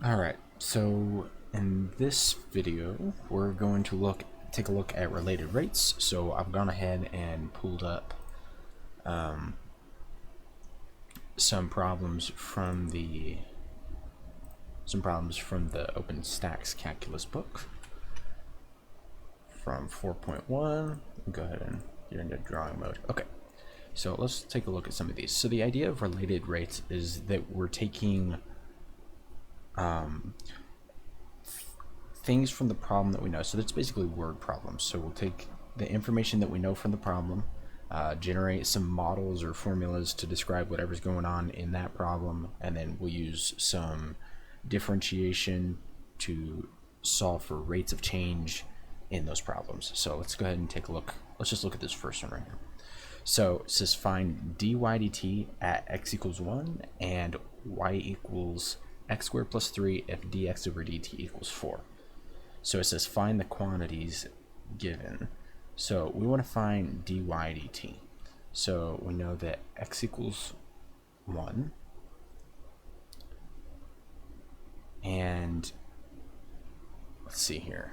Alright, so in this video we're going to take a look at related rates. So I've gone ahead and pulled up some problems from the OpenStax calculus book from 4.1. Go ahead and get into drawing mode. Okay, so let's take a look at some of these. So the idea of related rates is that we're taking things from the problem that we know. So that's basically word problems. So we'll take the information that we know from the problem, generate some models or formulas to describe whatever's going on in that problem, and then we'll use some differentiation to solve for rates of change in those problems. So let's go ahead and take a look. Let's just look at this first one right here. So it says find dy dt at x equals 1 and y equals x squared plus 3 if dx over dt equals 4. So it says find the quantities given. So we want to find dy dt. So we know that x equals 1 and let's see here,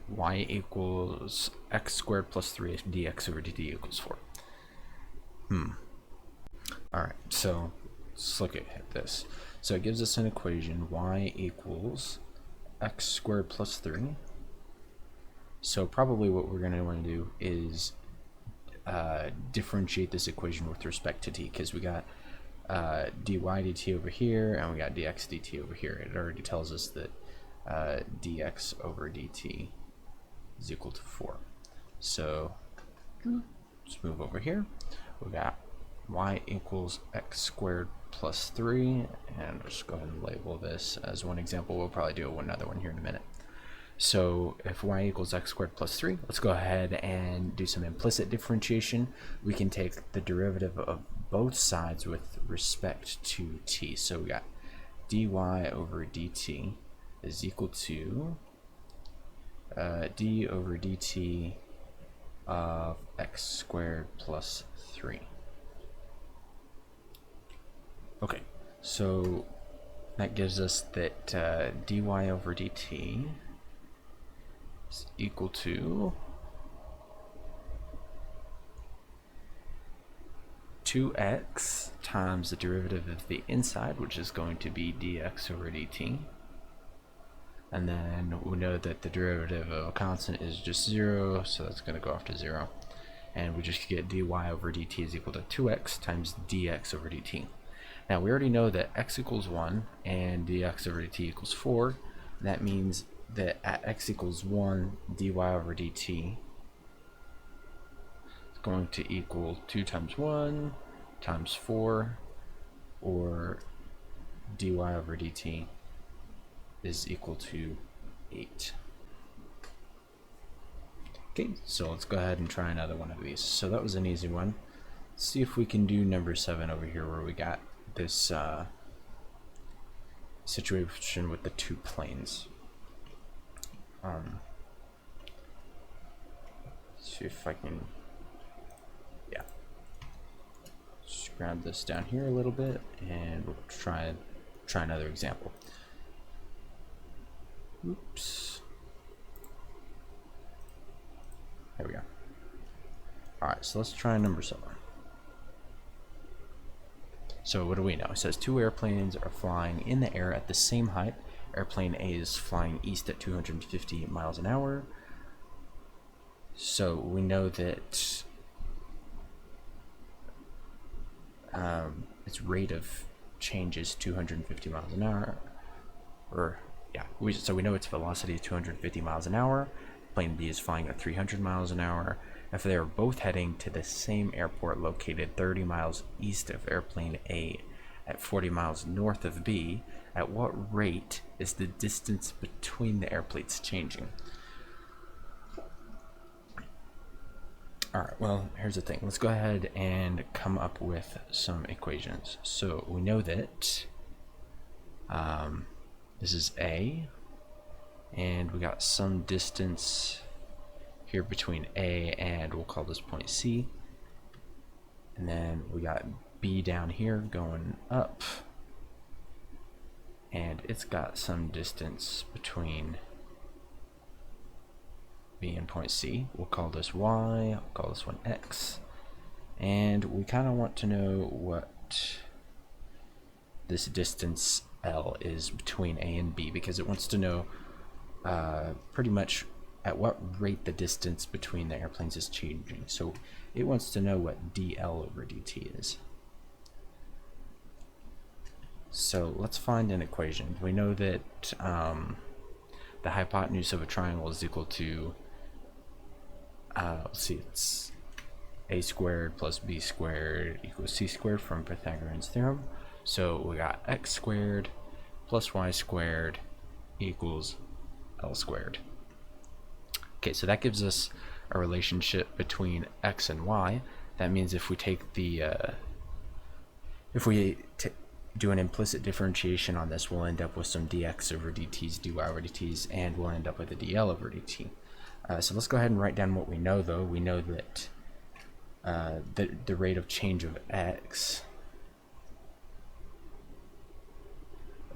y equals x squared plus 3 if dx over dt equals 4. Alright, so let's look at this. So it gives us an equation, y equals x squared plus 3. So probably what we're going to want to do is differentiate this equation with respect to t, because we got dy dt over here and we got dx dt over here. It already tells us that dx over dt is equal to 4. So let's move over here. We got y equals x squared plus 3, and let's go ahead and label this as one example. We'll probably do another one here in a minute. So if y equals x squared plus 3, let's go ahead and do some implicit differentiation. We can take the derivative of both sides with respect to t. So we got dy over dt is equal to d over dt of x squared plus 3. Okay, so that gives us that dy over dt is equal to 2x times the derivative of the inside, which is going to be dx over dt. And then we know that the derivative of a constant is just 0, so that's going to go off to 0. And we just get dy over dt is equal to 2x times dx over dt. Now we already know that x equals 1 and dx over dt equals 4. That means that at x equals 1, dy over dt is going to equal 2 times 1 times 4, or dy over dt is equal to 8. Okay, so let's go ahead and try another one of these. So that was an easy one. Let's see if we can do number 7 over here, where we got this situation with the two planes. See if I can, yeah, just grab this down here a little bit, and we'll try another example. Oops. There we go. Alright, so let's try number 7. So what do we know? It says two airplanes are flying in the air at the same height. Airplane A is flying east at 250 miles an hour. So we know that its rate of change is 250 miles an hour. So we know its velocity is 250 miles an hour. Plane B is flying at 300 miles an hour. If they are both heading to the same airport located 30 miles east of airplane A at 40 miles north of B, at what rate is the distance between the airplanes changing? Alright, well, here's the thing. Let's go ahead and come up with some equations. So we know that this is A, and we got some distance here between A and we'll call this point C, and then we got B down here going up, and it's got some distance between B and point C. We'll call this Y, I'll call this one X, and we kind of want to know what this distance L is between A and B, because it wants to know pretty much at what rate the distance between the airplanes is changing. So it wants to know what dl over dt is. So let's find an equation. We know that the hypotenuse of a triangle is equal to, let's see, it's a squared plus b squared equals c squared from Pythagorean's theorem. So we got x squared plus y squared equals L squared. Okay, so that gives us a relationship between x and y. That means if we take the do an implicit differentiation on this, we'll end up with some dx over dt's, dy over dt's, and we'll end up with a dl over dt. So let's go ahead and write down what we know, though. We know that the rate of change of x,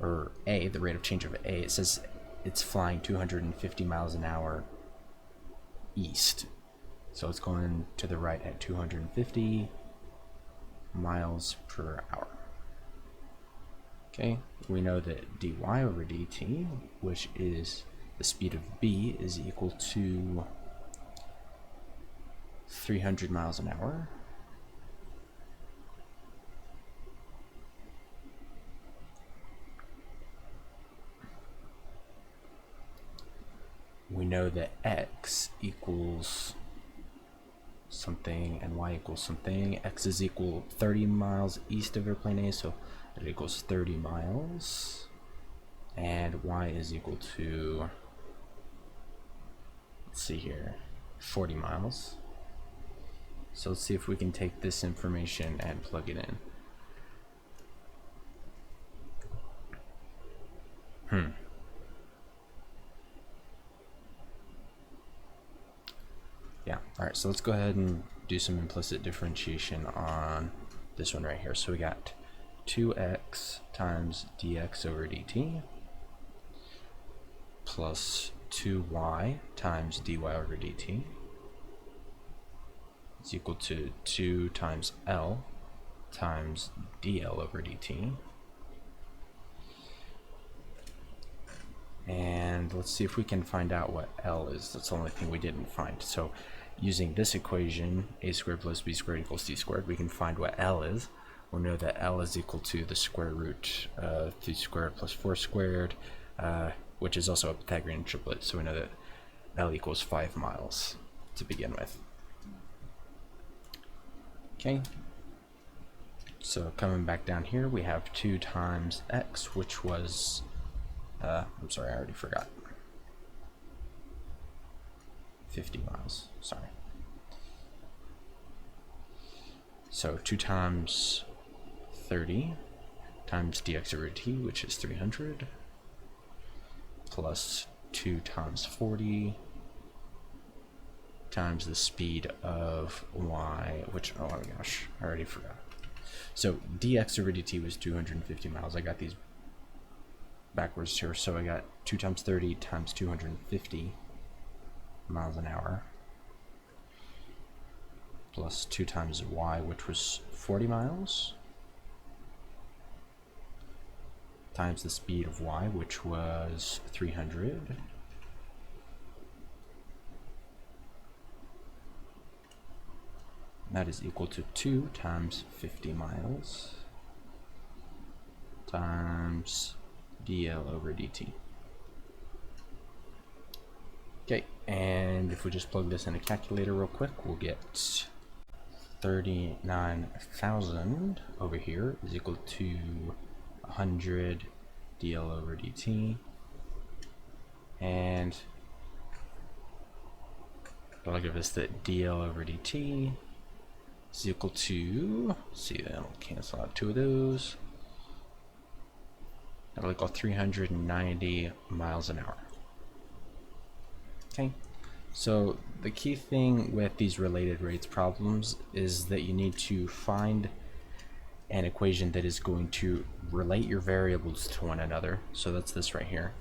or a, the rate of change of a, it says it's flying 250 miles an hour east. So it's going to the right at 250 miles per hour. Okay, we know that dy over dt, which is the speed of b, is equal to 300 miles an hour. We know that x equals something and y equals something. X is equal 30 miles east of airplane A, so it equals 30 miles. And y is equal to, let's see here, 40 miles. So let's see if we can take this information and plug it in. Yeah, alright, so let's go ahead and do some implicit differentiation on this one right here. So we got 2x times dx over dt plus 2y times dy over dt is equal to 2 times L times dl over dt. And let's see if we can find out what L is. That's the only thing we didn't find. So using this equation, a squared plus b squared equals c squared, we can find what L is. We know that L is equal to the square root of 3 squared plus 4 squared, which is also a Pythagorean triplet. So we know that L equals 5 miles to begin with. Okay. So coming back down here, we have 2 times x, which was, I'm sorry, I already forgot. 50 miles, sorry. So 2 times 30 times dx over t, which is 300, plus 2 times 40 times the speed of y, which, oh my gosh, I already forgot. So dx over dt was 250 miles. I got these backwards here, so I got 2 times 30 times 250 miles an hour plus 2 times y, which was 40 miles, times the speed of y, which was 300, that is equal to 2 times 50 miles times dl over dt. Okay, and if we just plug this in a calculator real quick, we'll get 39,000 over here is equal to 100 dl over dt, and I'll give us that dl over dt is equal to, let's see, that'll cancel out 2 of those. That'll equal 390 miles an hour. Okay, so the key thing with these related rates problems is that you need to find an equation that is going to relate your variables to one another. So that's this right here.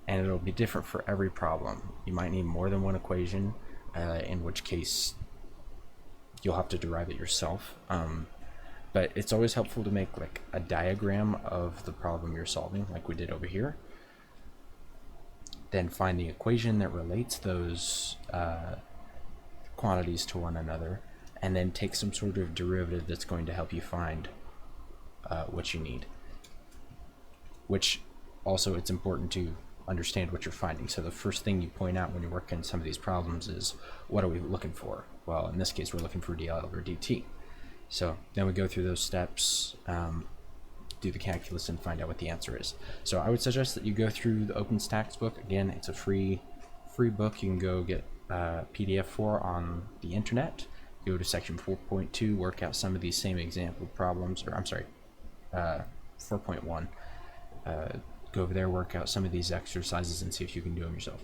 And it'll be different for every problem. You might need more than one equation, in which case you'll have to derive it yourself. But it's always helpful to make like a diagram of the problem you're solving, like we did over here. Then find the equation that relates those quantities to one another, and then take some sort of derivative that's going to help you find what you need. Which also, it's important to understand what you're finding. So the first thing you point out when you're working some of these problems is, what are we looking for? Well, in this case, we're looking for dl over dt. So then we go through those steps, do the calculus, and find out what the answer is. So I would suggest that you go through the OpenStax book. Again, it's a free book. You can go get PDF for on the internet. Go to section 4.2, work out some of these same example problems, or I'm sorry, 4.1. Go over there, work out some of these exercises, and see if you can do them yourself.